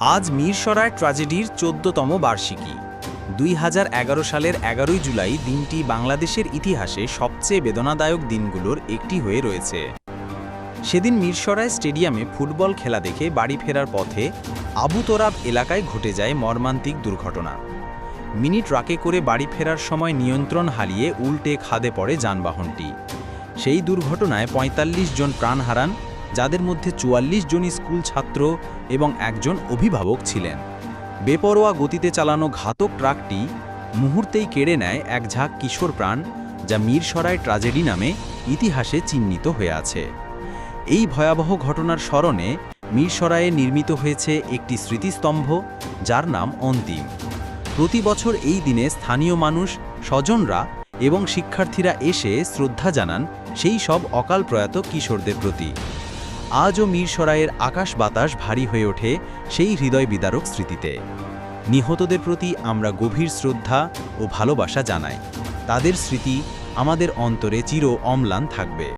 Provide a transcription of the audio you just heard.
আজ মিরসরাই ট্র্যাজেডির ১৪তম বার্ষিকী। ২০১১ সালের ১১ই জুলাই দিনটি বাংলাদেশের ইতিহাসে সবচেয়ে বেদনাদায়ক দিনগুলোর একটি হয়ে রয়েছে। সেদিন মিরসরাই স্টেডিয়ামে ফুটবল খেলা দেখে বাড়ি ফেরার পথে আবু তোরাব এলাকায় ঘটে যায় মর্মান্তিক দুর্ঘটনা। মিনি ট্রাকে করে বাড়ি ফেরার সময় নিয়ন্ত্রণ হারিয়ে উল্টে খাদে পড়ে যানবাহনটি। সেই দুর্ঘটনায় ৪৫ জন প্রাণ হারান, যাদের মধ্যে ৪৪ জনই স্কুল ছাত্র এবং একজন অভিভাবক ছিলেন। বেপরোয়া গতিতে চালানো ঘাতক ট্রাকটি মুহূর্তেই কেড়ে নেয় এক ঝাঁক কিশোর প্রাণ, যা মিরসরাই ট্র্যাজেডি নামে ইতিহাসে চিহ্নিত হয়ে আছে। এই ভয়াবহ ঘটনার স্মরণে মিরসরাইয়ে নির্মিত হয়েছে একটি স্মৃতিস্তম্ভ, যার নাম অন্তিম। প্রতি বছর এই দিনে স্থানীয় মানুষ, স্বজনরা এবং শিক্ষার্থীরা এসে শ্রদ্ধা জানান সেই সব অকাল প্রয়াত কিশোরদের প্রতি। আজও মিরসরাইয়ের আকাশ বাতাস ভারী হয়ে ওঠে সেই হৃদয় বিদারক স্মৃতিতে। নিহতদের প্রতি আমরা গভীর শ্রদ্ধা ও ভালোবাসা জানাই। তাদের স্মৃতি আমাদের অন্তরে চির অম্লান থাকবে।